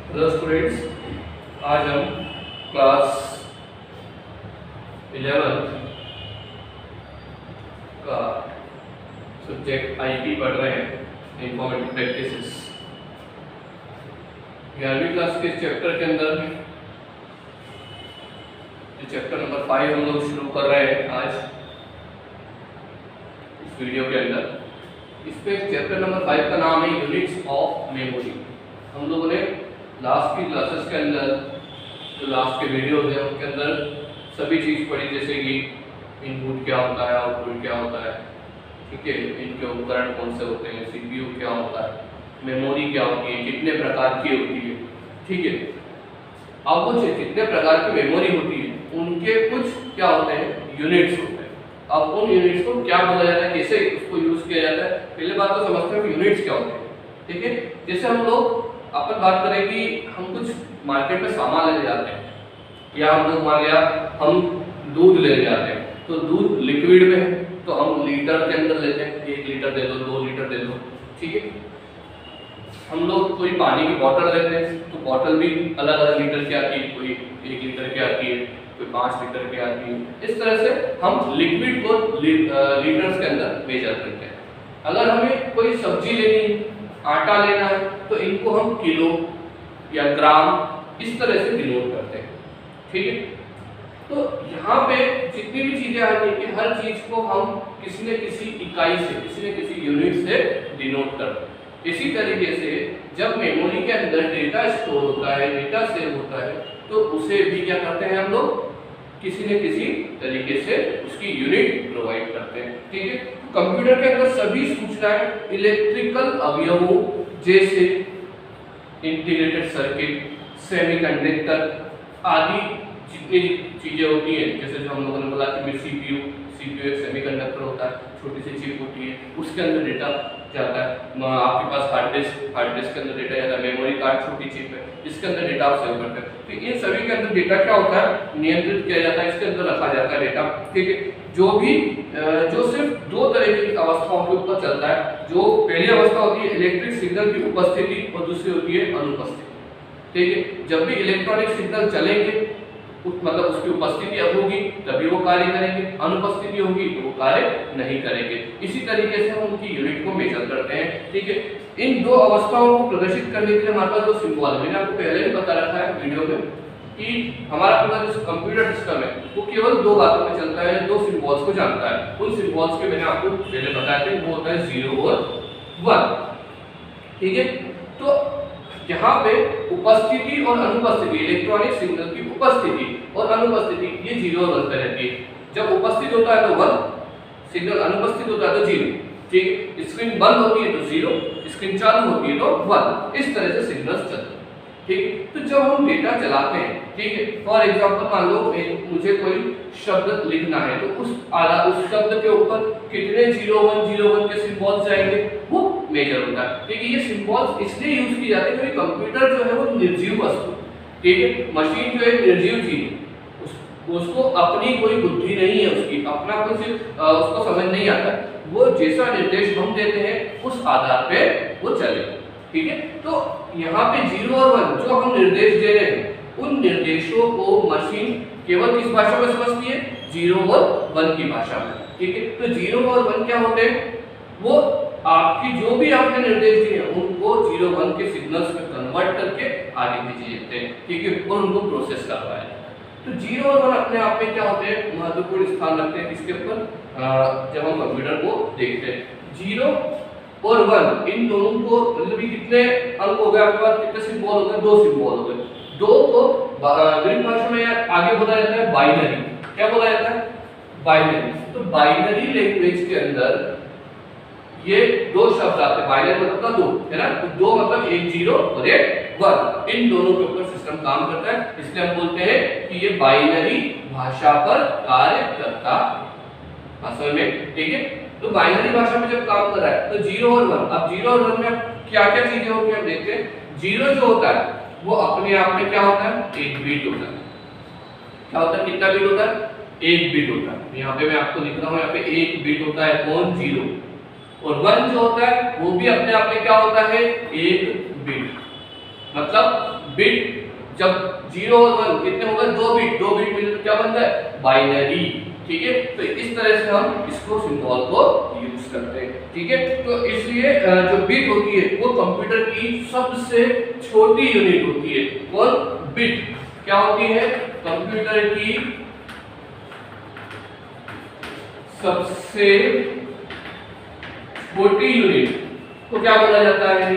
Hello students, आज हम class 11 का सब्जेक्ट आईपी पढ़ रहे हैं, इंफॉर्मेटिव प्रैक्टिसेस। 11वीं क्लास के चैप्टर के अंदर चैप्टर नंबर 5 हम लोग शुरू कर रहे हैं आज इस वीडियो के अंदर। इसमें चैप्टर नंबर 5 का नाम है यूनिट्स ऑफ मेमोरी। हम लोगों ने लास्ट की क्लासेस के अंदर जो लास्ट के वीडियोज हैं उनके अंदर सभी चीज़ पढ़ी, जैसे कि इनपुट क्या होता है, आउटपुट क्या होता है, ठीक है, इनके उपकरण कौन से होते हैं, सीपीयू क्या होता है, मेमोरी क्या होती है, कितने प्रकार की होती है, ठीक है। अब वो जितने प्रकार की मेमोरी होती है उनके कुछ क्या होते हैं, यूनिट्स होते हैं। अब उन यूनिट्स को क्या बोला जाता है, कैसे उसको यूज किया जाता है, पहले बात तो समझते हैं कि यूनिट्स क्या होते हैं, ठीक है। जैसे हम लोग अपन बात करें कि हम कुछ मार्केट में सामान लेने जाते हैं, या हम लोग मान लिया हम दूध लेने जाते हैं, तो दूध लिक्विड में है तो हम लीटर के अंदर लेते हैं, 1 लीटर दे दो, 2 लीटर दे दो, ठीक है। हम लोग कोई पानी की बोतल लेते हैं तो बोतल भी अलग अलग लीटर की आती है, कोई 1 लीटर की आती है, कोई 5 लीटर की आती है। इस तरह से हम लिक्विड को लीटर्स के अंदर मेजर करते हैं। अगर हमें कोई सब्जी लेनी है, आटा लेना है, तो इनको हम किलो या ग्राम इस तरह से डिनोट करते हैं, ठीक है। तो यहाँ पे जितनी भी चीजें आती है कि हर चीज को हम किसी न किसी इकाई से, किसी न किसी यूनिट से डिनोट करते हैं। इसी तरीके से जब मेमोरी के अंदर डेटा स्टोर होता है, डेटा सेव होता है, तो उसे भी क्या करते हैं हम लोग, किसी न किसी तरीके से उसकी यूनिट प्रोवाइड करते हैं, ठीक है। कंप्यूटर के अंदर सभी सूचनाएं इलेक्ट्रिकल अवयवों जैसे इंटीग्रेटेड सर्किट, सेमीकंडक्टर आदि जितनी चीजें होती हैं, जैसे जो हम लोगों ने बोला कि सीपीयू एक सेमीकंडक्टर होता है, छोटी सी चिप होती है, उसके अंदर डेटा जाता है। आपके पास हार्ड डिस्क के अंदर डेटा जाता है, मेमोरी कार्ड छोटी चिप है, इसके अंदर डेटा आप सेव करते हैं। तो इन सभी के अंदर डेटा क्या होता है, नियंत्रित किया जाता है, इसके अंदर रखा जाता है डेटा, ठीक है। जो सिर्फ 2 तरह की अवस्थाओं के ऊपर चलता है। जो पहली अवस्था होती है इलेक्ट्रिक सिग्नल की उपस्थिति और दूसरी होती है अनुपस्थिति, ठीक है। जब भी इलेक्ट्रॉनिक सिग्नल चलेंगे मतलब उसकी उपस्थिति अब होगी तभी वो कार्य करेंगे, अनुपस्थिति होगी तो वो कार्य नहीं करेंगे। इसी तरीके से हम उनकी यूनिट को मेजर करते हैं, ठीक है। इन 2 अवस्थाओं को प्रदर्शित करने के लिए हमारे पास जो सिंबल है, मैंने आपको पहले ही बता रखा है वीडियो में कि हमारा पूरा जो कंप्यूटर सिस्टम है वो केवल 2 बातों में चलता है, 2 सिंबल्स को जानता है। उन सिंबल्स के मैंने आपको पहले बताया था, वो होता है 0 और 1, ठीक है। तो यहाँ पे उपस्थिति और अनुपस्थिति, इलेक्ट्रॉनिक सिग्नल की उपस्थिति और अनुपस्थिति ये 0 और 1 पे रहती है। जब उपस्थित होता है तो 1 सिग्नल, अनुपस्थित होता है तो 0, ठीक। स्क्रीन बंद होती है तो 0, स्क्रीन चालू होती है तो 1, इस तरह से सिग्नल्स चलते हैं, ठीक। तो जब हम डेटा चलाते हैं, ठीक है, फॉर एग्जांपल मान लो मुझे कोई शब्द लिखना है तो उस शब्द के ऊपर कितने 0101 के सिंबल्स जाएंगे वो मेजर होता है, ठीक है। ये सिंबल्स इसलिए यूज किए जाते हैं क्योंकि कंप्यूटर जो है वो निर्जीव वस्तु, ठीक है। मशीन जो है निर्जीव चीज, उसको अपनी कोई बुद्धि नहीं है, उसकी अपना कुछ उसको समझ नहीं आता, वो जैसा निर्देश हम देते हैं उस आधार पे वो चले, ठीक है। तो यहाँ पे 0 और 1 जो हम निर्देश दे रहे हैं उन निर्देशों को मशीन केवल किस भाषा में समझती है, 0 और 1 की भाषा में, ठीक है। तो 0 और 1 क्या होते हैं, वो आपकी जो भी आपने निर्देश दिए उनको 0 1 के सिग्नल्स में कन्वर्ट करके आगे भेजे जाते हैं, ठीक है, और उनको प्रोसेस करवाया जाता है। तो 0 और 1 अपने आप में क्या होते हैं, महत्वपूर्ण स्थान रखते हैं इसके ऊपर जब हम कंप्यूटर को देखते हैं। 0 और 1 इन दोनों को मतलब कितने अंक हो गए आपके पास, कितने सिंबल हो गए, 2 सिंबल हो गए। 2 को ग्रीक भाषा में आगे बोला जाता है बाइनरी। क्या बोला जाता है, बाइनरी। तो बाइनरी लैंग्वेज के अंदर ये 2 शब्द आते हैं, बाइनरी मतलब 2 है ना, तो 2 मतलब 1 0 और 1 1, इन दोनों के ऊपर सिस्टम काम करता है, इसलिए हम बोलते हैं कि ये बाइनरी भाषा पर कार्य करता भाषा में, ठीक है। तो बाइनरी भाषा में जब काम कर रहा है तो 0 और 1, अब 0 और 1 में क्या क्या चीजें होती है हम देखते हैं। 0 जो होता है वो अपने आप में क्या होता है, 1 बिट होता है। क्या होता है, कितना बिट होता है, 1 बिट होता है। यहाँ पे मैं आपको लिख रहा हूँ, यहाँ पे 1 बिट होता है कौन, 0। और 1 जो होता है वो भी अपने आप में क्या होता है, 1 बिट। मतलब बिट जब 0 और 1 कितने हो गए, 2 बिट, 2 बिट मिलकर क्या बनता है, बाइनरी। ठीक है, तो इस तरह से हम इसको सिंबल को यूज करते हैं। ठीक है, तो इसलिए जो बिट होती है वो कंप्यूटर की सबसे छोटी यूनिट होती है। कौन, बिट क्या होती है, कंप्यूटर की सबसे छोटी यूनिट को क्या बोला जाता है,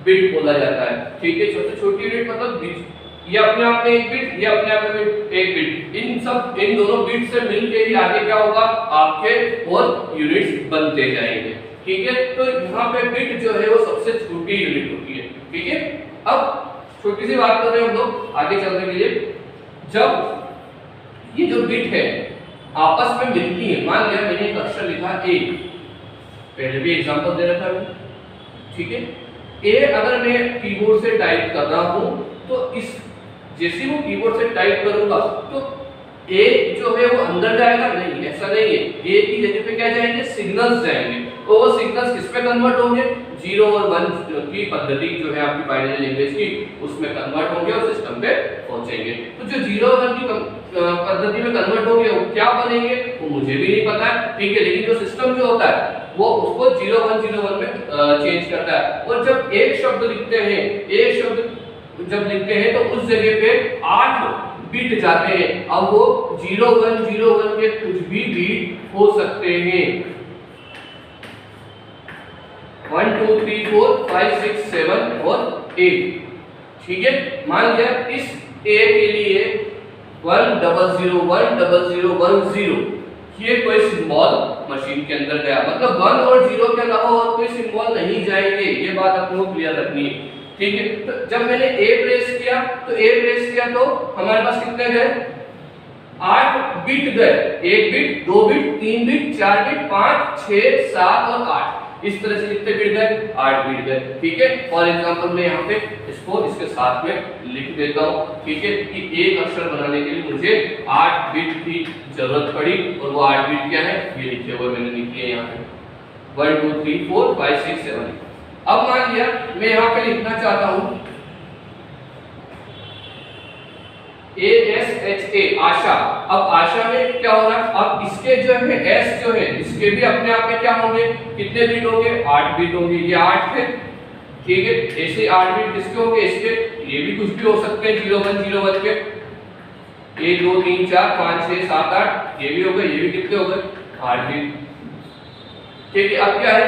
बिट बोला जाता है। ठीक है, सबसे छोटी यूनिट मतलब बिट, ये अपने आप में एक बिट, ये अपने आप में एक बिट, इन दोनों बिट से मिलके ही आगे क्या होगा, आपके और यूनिट्स बनते जाएंगे। ठीक है, तो यहाँ पे बिट जो है वो सबसे छोटी यूनिट होती है। ठीक है, अब छोटी सी बात कर रहे हैं हम लोग आगे चलने के लिए। जब ये जो बिट है आपस में मिलती है, मान लिया मैंने एक अक्षर लिखा ए, पहले भी एग्जांपल दे रखा है। ठीक है, ए अगर मैं कीबोर्ड से टाइप कर रहा हूं तो इस जैसे वो कीबोर्ड से टाइप करूंगा तो ए जो है वो अंदर जाएगा, नहीं ऐसा नहीं है। ए की जगह पे क्या जाएंगे, सिग्नल्स जाएंगे, तो वो सिग्नल्स किस पे कन्वर्ट होंगे, 0 और 1 की पद्धति जो है आपकी बाइनरी लैंग्वेज की, उसमें कन्वर्ट होंगे और सिस्टम पे पहुंचेंगे। तो जो 0 और 1 की पद्धति में कन्वर्ट होंगे वो क्या बनेंगे वो मुझे भी नहीं पता है। ठीक है, लेकिन जो सिस्टम जो होता है वो उसको 0101 में चेंज करता है। और जब एक शब्द लिखते हैं, एक शब्द जब लिखते हैं तो उस जगह पे 8 बिट जाते हैं। अब वो 0101 के कुछ भी बिट हो सकते हैं, 1 2 3 4 5 6 7 और 8। ठीक है, मान लिया इस ए के लिए 1001010 ये कोई सिंबल मशीन के अंदर गया, मतलब 1 और 0 के अलावा और कोई सिंबल नहीं जाएंगे, ये बात आपको क्लियर रखनी है। ठीक है, तो जब मैंने ए प्रेस किया तो हमारे पास कितने गए, 8 बिट गए, 1 बिट, 2 बिट, 3 बिट, 4 बिट, 5 6 7 और 8, इस तरह से कितने बिट गए, 8 बिट गए। ठीक है, फॉर एग्जांपल मैं यहाँ पे इसको इसके साथ में लिख देता हूँ। ठीक है, कि एक अक्षर बनाने के लिए मुझे 8 बिट की जरूरत पड़ी और वो 8 बिट क्या है, ये लिखे हुए मैंने लिखी है यहाँ पे 1 2 3 4 5 6 7। अब मान लिया मैं यहाँ पे लिखना चाहता हूँ ASHA, आशा। अब आशा में क्या हो रहा है, अब इसके जो है एस जो है इसके भी अपने आप में क्या होंगे, कितने बिट होंगे, 8 बिट होंगे, ये 8 थे। ठीक है, ऐसे 8 बिट किसके होंगे, इसके, ये भी कुछ भी हो सकते हैं 0101 के, 1 2 3 4 5 6 7 8, ये भी हो गए, ये भी कितने हो गए, 8 बिट। ठीक है, अब क्या है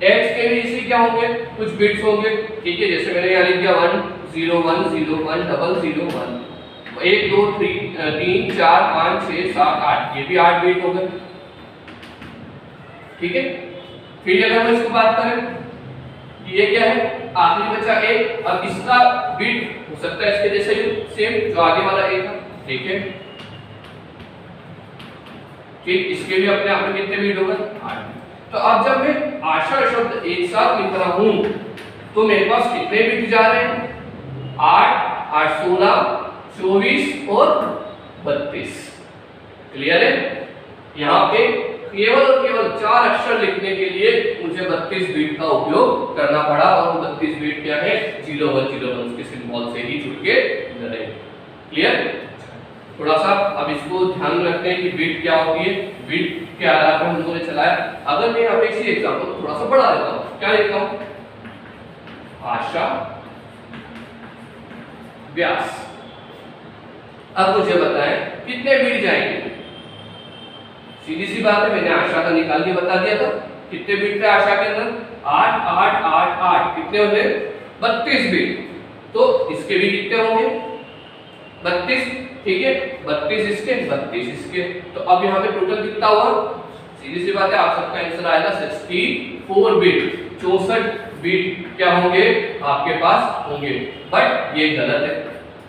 एच के भी इसी क्या होंगे, कुछ बिट्स होंगे। ठीक है, जैसे मैंने यहाँ लिख दिया 1 0 1 0 1 0 0 1, 1 2 3 4 5 6 7 8, ये भी 8 बिट हो गए। ठीक है, फिर अगर हम इसको बात करें ये क्या है, आखिरी बचा ए, अब इसका बिट हो सकता है इसके जैसे ही सेम जो आगे वाला ए था। ठीक है, ठीक, इसके भी अपने आप में कितने बिट हो गए, 8। तो अब जब मैं आशा शब्द एक साथ लिख रहा हूं तो मेरे पास कितने बिट जा रहे हैं, 8 8 16 24 और 32। क्लियर है, यहाँ पे केवल और केवल 4 अक्षर लिखने के लिए मुझे 32 बिट का उपयोग करना पड़ा और 32 बिट क्या है, 0101 के सिंबल से ही जुड़ के रहे। क्लियर, थोड़ा सा अब इसको ध्यान में रखते हैं कि बिट क्या होती है, बिट के आधार पर हम लोगों ने चलाया। अगर मैं यहाँ पे इसी एग्जांपल को थोड़ा सा बढ़ा देता हूँ, क्या लिखता हूँ, आशा व्यास। अब मुझे बताएं कितने बिट जाएंगे, सीधी सी बात है, मैंने आशा का निकाल के बता दिया था, कितने बिट थे आशा के अंदर, 8 8 8 8, कितने होंगे, 32 बिट। तो इसके भी कितने होंगे, 32। ठीक है, 32 इसके 32 इसके, तो अब यहाँ पे टोटल कितना हुआ, सीधी सी बात है, आप सबका आंसर आएगा 64 बिट, 64 बिट क्या होंगे आपके पास होंगे। बट ये गलत है,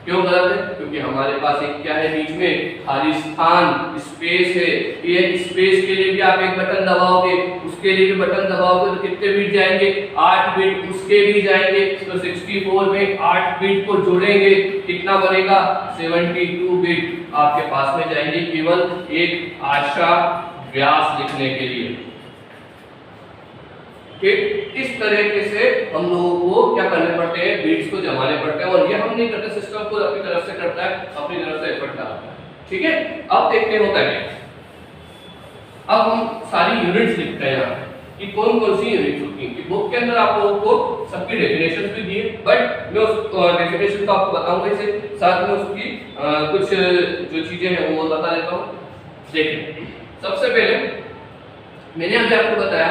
क्यों गलत है, क्योंकि हमारे पास एक क्या है, बीच में खाली स्थान स्पेस है, ये स्पेस के लिए भी आप एक बटन दबाओगे, उसके लिए भी बटन दबाओगे तो कितने बिट जाएंगे, 8 बिट उसके भी जाएंगे। तो 64 में 8 बिट को जोड़ेंगे कितना बनेगा, 72 बिट आपके पास में जाएंगे केवल एक आशा व्यास लिखने के लिए। ठीक, इस तरीके से हम लोगों को क्या करना पड़ता पड़ते हैं, बीट्स को जमाने पड़ते हैं, और ये हम नहीं करते, सिस्टम को अपनी तरफ से करता है, अपनी तरफ से एफर्ट डालता है। ठीक है, अब देखते हैं होता है क्या। अब हम सारी यूनिट्स लिखते हैं यहाँ कि कौन कौन सी यूनिट्स होती हैं। बुक के अंदर आप लोगों को सबकी डेफिनेशन भी दिए, बट मैं उस डेफिनेशन को आपको बताऊंगा, इसे साथ में उसकी कुछ जो चीजें हैं वो बता देता हूँ। देखिए, सबसे पहले मैंने अभी आपको बताया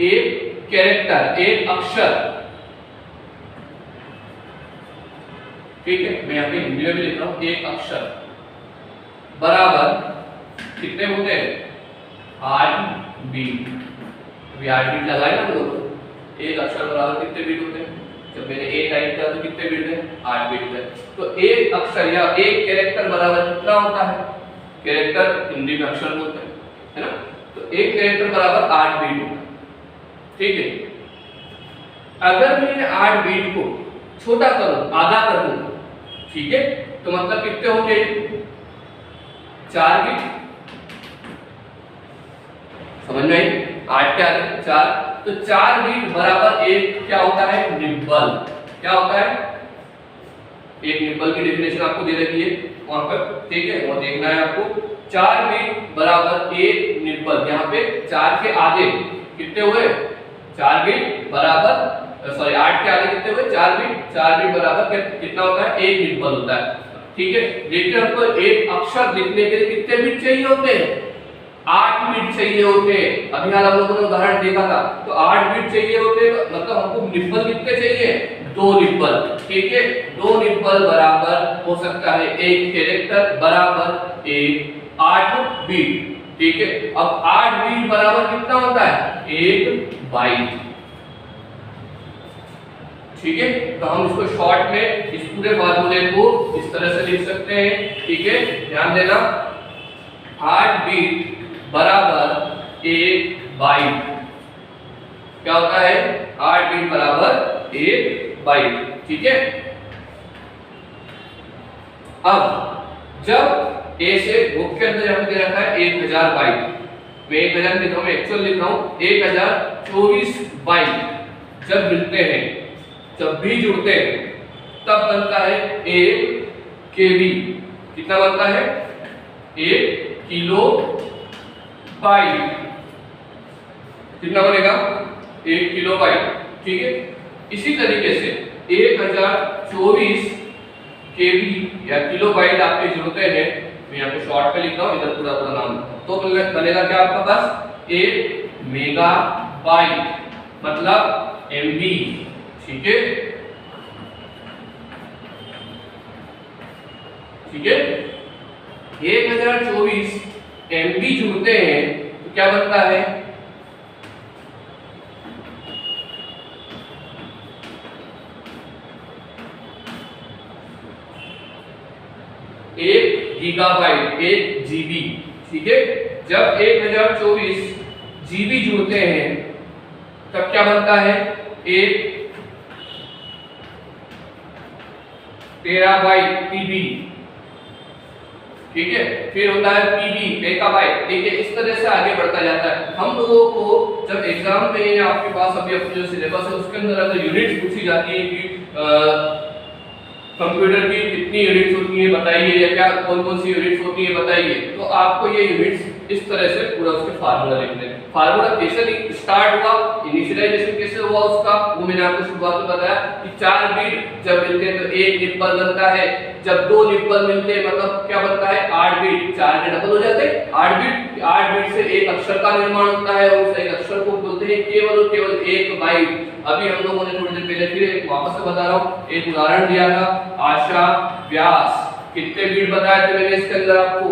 एक कैरेक्टर, एक अक्षर, ठीक है, मैं यहाँ पे हिंदी में भी लिख रहा हूँ, एक अक्षर बराबर कितने होते हैं, 8 बीट। अभी 8 बीट लगाए ना हम लोग, एक अक्षर बराबर कितने बीट होते हैं, जब मैंने ए टाइप किया तो कितने बीट है, 8 बीट है। तो एक अक्षर या एक कैरेक्टर बराबर कितना होता है, कैरेक्टर हिंदी में अक्षर बोलते हैं, है ना, तो एक कैरेक्टर बराबर 8 बीट होता है। ठीक है, अगर मैं 8 बीट को छोटा करूं, आधा कर दूं, ठीक है, तो मतलब कितने होंगे, 4 बीट। समझ में आई, 8 क्या है, 4, तो 4 बीट बराबर एक क्या होता है, निब्बल। क्या होता है, एक निब्बल की डेफिनेशन आपको दे रखी है वहां पर, ठीक है, वो देखना है आपको। 4 बीट बराबर एक निब्बल, यहाँ पे 4 के आधे कितने हुए, 4 बीट बराबर, सॉरी 8 के आगे कितने हुए, 4 बीट, 4 बीट बराबर कितना होता है, एक निब्बल होता है। ठीक है, देखिए हमको एक अक्षर लिखने के लिए कितने बीट चाहिए होते हैं, 8 बीट चाहिए होते हैं। अभी हाल हम लोगों ने उदाहरण देखा था, तो 8 बीट चाहिए होते हैं, मतलब हमको निब्बल कितने चाहिए, 2 निब्बल। ठीक है, 2 निब्बल बराबर हो सकता है एक कैरेक्टर बराबर एक 8 बीट। ठीक है, अब 8 बीट बराबर कितना होता है, 1 बाइट। ठीक है, तो हम इसको शॉर्ट में इस पूरे फार्मूले को इस तरह से लिख सकते हैं। ठीक है, ध्यान देना, 8 बीट बराबर 1 बाइट। क्या होता है, 8 बीट बराबर 1 बाइट। ठीक है, अब जब ए से बुक के अंदर यहाँ दे रखा है 1000 बाइट, मैं 1000 लिख रहा हूँ, एक्चुअल लिख रहा हूँ 1024 बाइट जब मिलते हैं, जब भी जुड़ते हैं, तब बनता है 1 केबी। कितना बनता है, 1 किलो बाइट। कितना बनेगा, 1 किलो बाइट। ठीक है, इसी तरीके से 1024 केबी या किलो बाइट आपके जुड़ते हैं, मैं यहाँ पे शॉर्ट पे लिख रहा हूँ, इधर पूरा पूरा नाम, तो बनेगा क्या आपका पास, 1 मेगा बाइट, मतलब एमबी। ठीक है, ठीक है, 1024 एमबी जुड़ते हैं तो क्या बनता है, एक गीगाबाइट, 1 जीबी। ठीक है, जब 1024 जीबी जुड़ते हैं तब क्या बनता है, 1 टेराबाइट पीबी। ठीक है, फिर होता है पीबी मेगाबाइट। ठीक है, इस तरह से आगे बढ़ता जाता है। हम लोगों को जब एग्जाम में आपके पास अभी अपने जो सिलेबस है उसके अंदर अगर यूनिट्स पूछी जाती है कि कंप्यूटर की कितनी यूनिट्स होती हैं बताइए, या क्या कौन कौन सी यूनिट्स होती हैं बताइए, तो आपको ये यूनिट्स इस तरह से पूरा उसके फार्मूला लिखने हैं। फार्मूला कैसे स्टार्ट हुआ, इनिशियलाइजेशन कैसे हुआ उसका, वो मैंने आपको शुरुआत में बताया कि 4 बीट जब मिलते हैं तो 1 निब्बल बनता है, जब 2 निब्बल मिलते हैं मतलब क्या बनता है, 8 बीट, 4 के डबल हो जाते हैं 8 बीट से एक अक्षर का निर्माण होता है, और उस एक अक्षर को बोलते हैं केवल और केवल 1 बाइट। अभी हम लोगों ने थोड़ी देर पहले फिर एक वापस से बता रहा हूँ, एक उदाहरण दिया था, आशा व्यास, कितने बीट बताए थे मैंने इसके अंदर आपको,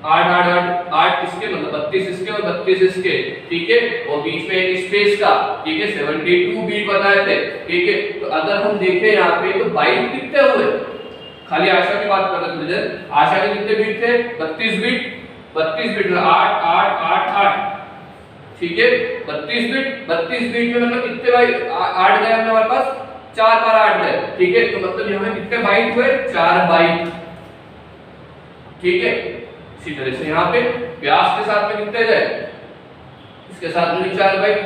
8 इसके मतलब 32 इसके और 32 इसके। ठीक है, और बीच में एक स्पेस का, ठीक है, 72 बीट बताए थे। ठीक है, तो अगर हम देखें यहाँ पे तो बाइट कितने हुए, खाली आशा की बात कर रहे थे, आशा के कितने बीट थे, 32 बीट, 8 8 8 8। ठीक है, 32 बीट में मतलब कितने बाइट 8 गए हमारे पास, 4 बार 8 गए। ठीक है, तो मतलब यहाँ पे कितने बाइट हुए, 4 बाइट। ठीक है, इसी तरह से यहाँ पे व्यास के साथ में कितने गए, इसके साथ में 4 बाइट।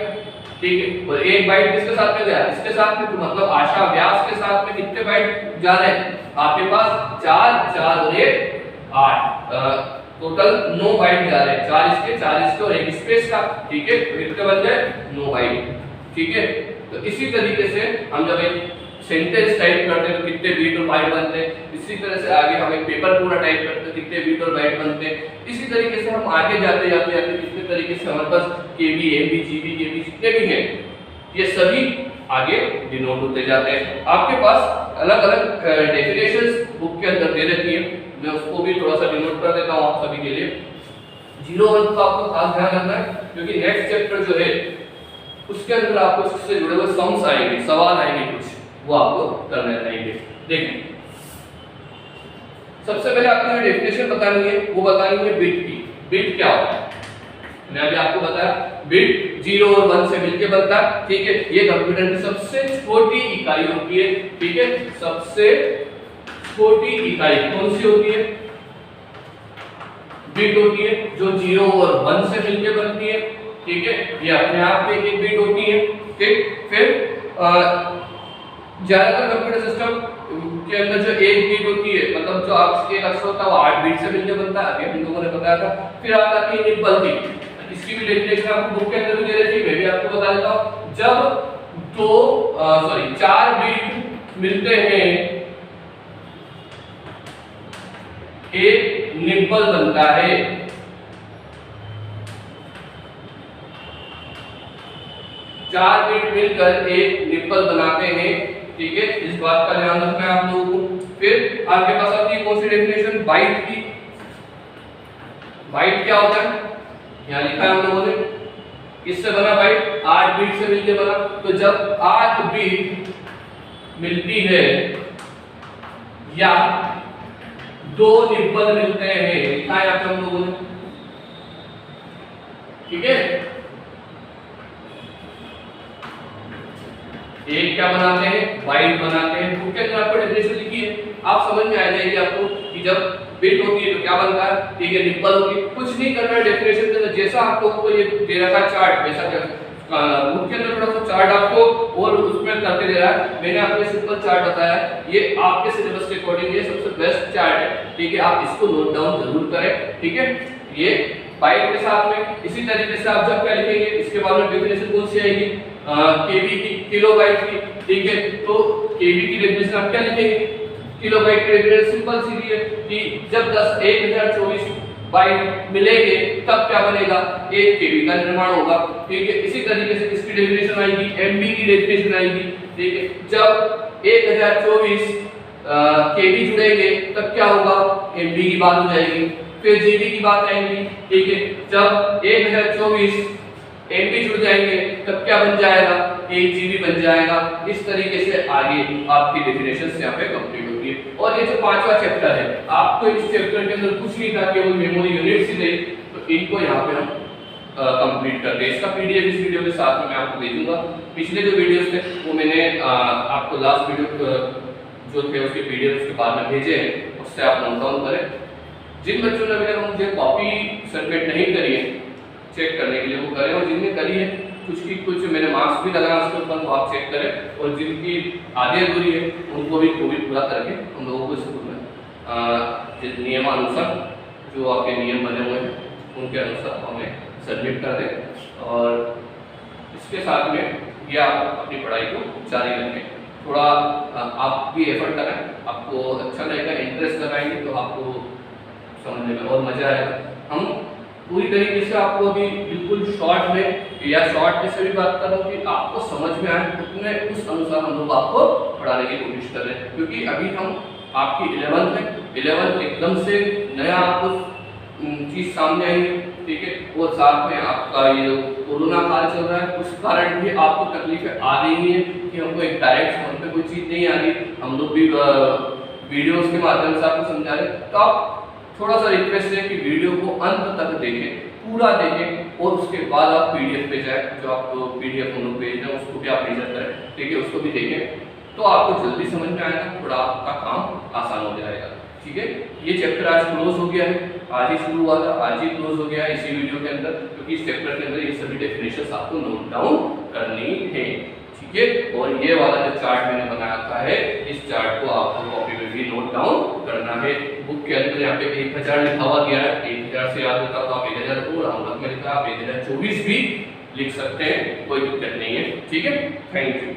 ठीक है। और एक बाइट किसके साथ में गया, इसके साथ में, तो मतलब आशा व्यास के साथ में कितने बाइट जा रहे हैं आपके पास, 4 और 1 8, टोटल 9 बाइट जा रहे हैं, 4 इसके और 1 स्पेस का, ठीक है। तो कितने बन गए 9 बाइट, ठीक है। तो इसी तरीके से हम जब एक सेंटेंस टाइप करते हैं तो कितने बीट और बाइट बनते हैं, इसी तरह से आगे हम एक पेपर पूरा टाइप करते हैं कितने बीट और बाइट बनते हैं, इसी तरीके से हम आगे जाते जाते कितने तरीके से हमारे पास केबी, एमबी, जीबी, केबी जितने भी हैं ये सभी आगे डिनोट होते जाते हैं। आपके पास अलग अलग डेफिनेशंस बुक के अंदर दे रखी है, मैं उसको भी थोड़ा सा डिनोट कर देता हूँ आप सभी के लिए। 0 1 का आपको खास ध्यान रखना है क्योंकि नेक्स्ट चैप्टर जो है उसके अंदर आपको इससे जुड़े हुए सम्स आएंगे, सवाल आएंगे कुछ, वो आपको करने रहेंगे। देखिए सबसे पहले आपको जो डेफिनेशन बतानी है वो बतानी है बिट की। बिट क्या होता है, मैंने अभी आपको बताया बिट 0 और 1 से मिलके बनता है, ठीक है। ये कंप्यूटर की सबसे छोटी इकाई होती है, ठीक है। सबसे छोटी इकाई कौन सी होती है, बिट होती है, जो 0 और 1 से मिलके बनती है, ठीक है। ये अपने आप में एक बिट होती है, ठीक। फिर ज्यादातर कंप्यूटर सिस्टम के अंदर जो एक बिट होती है, मतलब जो आपके अक्षर होता है वो 8 बिट से मिलकर बनता है, अभी हम लोगों ने बताया था। फिर आता है निब्बल बिट, इसकी भी डेफिनेशन आपको बुक के अंदर भी दे रखी है, मैं भी आपको बता देता हूं। जब 4 बिट मिलते हैं एक निब्बल बनता है, 4 बिट मिलकर एक निब्बल बनाते हैं, ठीक है। इस बात का ध्यान रखना है आप लोगों को। फिर आपके पास आती है कौन सी डेफिनेशन, बाइट की। बाइट क्या होता है, यहाँ लिखा है हम लोगों ने, किससे बना बाइट, 8 बिट से मिलके बना। तो जब 8 बिट मिलती है या 2 निब्बल मिलते हैं, लिखा है आप लोगों ने, ठीक है। एक क्या बनाते हैं, बाइट बनाते हैं। बुक के अंदर आपको डेफिनेशन लिखी है, आप समझ में आ जाएगी आपको कि जब बिट होती है तो क्या बनता है, ठीक है। निब्बल होती है, कुछ नहीं करना है डेफिनेशन के अंदर, जैसा आपको ये दे रखा है चार्ट, वैसा बुक के अंदर थोड़ा सा चार्ट आपको और उसमें करके दे रहा है। मैंने आपको सिंपल चार्ट बताया, ये आपके सिलेबस के अकॉर्डिंग ये सबसे बेस्ट चार्ट है, ठीक है। आप इसको नोट डाउन जरूर करें, ठीक है। ये बाइट के साथ में इसी तरीके से आप जब क्या लिखेंगे, इसके बाद में डेफिनेशन कौन सी आएगी, केबी की, किलोबाइट की, ठीक है। तो केबी की डेफिनेशन आप क्या लिखेंगे, किलोबाइट की डेफिनेशन सिंपल सी है कि जब 1024 बाइट मिलेंगे तब क्या बनेगा, 1 केबी का निर्माण होगा, ठीक है। इसी तरीके से इसकी डेफिनेशन आएगी, एमबी की डेफिनेशन आएगी, ठीक है। जब 1024 केबी जुड़ेंगे तब क्या होगा, एमबी की बात हो जाएगी। फिर जीबी की बात आएगी, ठीक है। जब 1024 एमबी जुड़ जाएंगे तब क्या बन जाएगा, 1 जीबी बन जाएगा। इस तरीके से आगे आपकी डेफिनेशन यहाँ पे कंप्लीट होती है। और ये जो 5वां चैप्टर है, आपको इस चैप्टर के अंदर कुछ नहीं था, केवल मेमोरी यूनिट्स ही थे, तो इनको यहाँ पे हम कंप्लीट करते हैं। इसका पीडीएफ इस वीडियो के साथ में मैं आपको भेजूंगा। पिछले जो वीडियोस थे वो मैंने आपको लास्ट वीडियो जो थे उसके पीडीएफ उसके बाद में भेजे हैं, उससे आप नोट डाउन करें। जिन बच्चों ने अभी तक मुझे कॉपी सबमिट नहीं करी है चेक करने के लिए वो करें, और जिनने करी है कुछ मैंने मार्क्स भी लगाया उसके ऊपर, वो आप चेक करें। और जिनकी आधी अधूरी है उनको भी पूरा करके हम लोगों को स्कूल में नियमानुसार जो आपके नियम बने हुए हैं उनके अनुसार हमें सबमिट कर दें। और इसके साथ में ये आप अपनी पढ़ाई को जारी रखें। थोड़ा आप भी एफर्ट करें, आपको अच्छा लगेगा, इंटरेस्ट लगाएंगे तो आपको समझने में और मजा आएगा। हम पूरी तरीके से आपको अभी बिल्कुल शॉर्ट में या शॉर्ट में से भी बात कर रहा हूँ कि आपको समझ में आए, उतने उस अनुसार हम लोग आपको पढ़ाने की कोशिश कर रहे हैं। क्योंकि अभी हम आपकी 11th है, 11th एकदम से नया आपको चीज़ सामने आई है, ठीक है। और साथ में आपका ये कोरोना काल चल रहा है, उस कारण भी आपको तकलीफें आ रही हैं कि हमको एक डायरेक्ट फोन पे कोई चीज़ नहीं आ रही। हम लोग भी वीडियोस के माध्यम से आपको समझा रहे हैं, तो आप थोड़ा सा रिक्वेस्ट है कि वीडियो को अंत तक देखें, पूरा देखें, और उसके बाद आप पीडीएफ पे जाएं। जो आपको पीडीएफ हम लोग भेज रहे हैं उसको भी आप मेजर करें, ठीक है, उसको भी देखें, तो आपको जल्दी समझ में आएगा, थोड़ा आपका काम आसान हो जाएगा, ठीक है। ये चैप्टर आज क्लोज हो गया है, आज ही शुरू हुआ था, आज ही क्लोज हो गया है इसी वीडियो के अंदर, क्योंकि इस चैप्टर के अंदर ये सभी डेफिनेशंस आपको नोट डाउन करनी है, ठीक है। और ये वाला जो चार्ट मैंने बनाया था है, इस चार्ट को आपको कॉपी में भी नोट डाउन करना है। बुक के अंदर यहाँ पे 1000 लिखा हुआ गया है, 1000 से याद होता तो आप 1000 को राउंड में लिखा, आप 1024 भी लिख सकते हैं, कोई दिक्कत नहीं है, ठीक है। Thank you.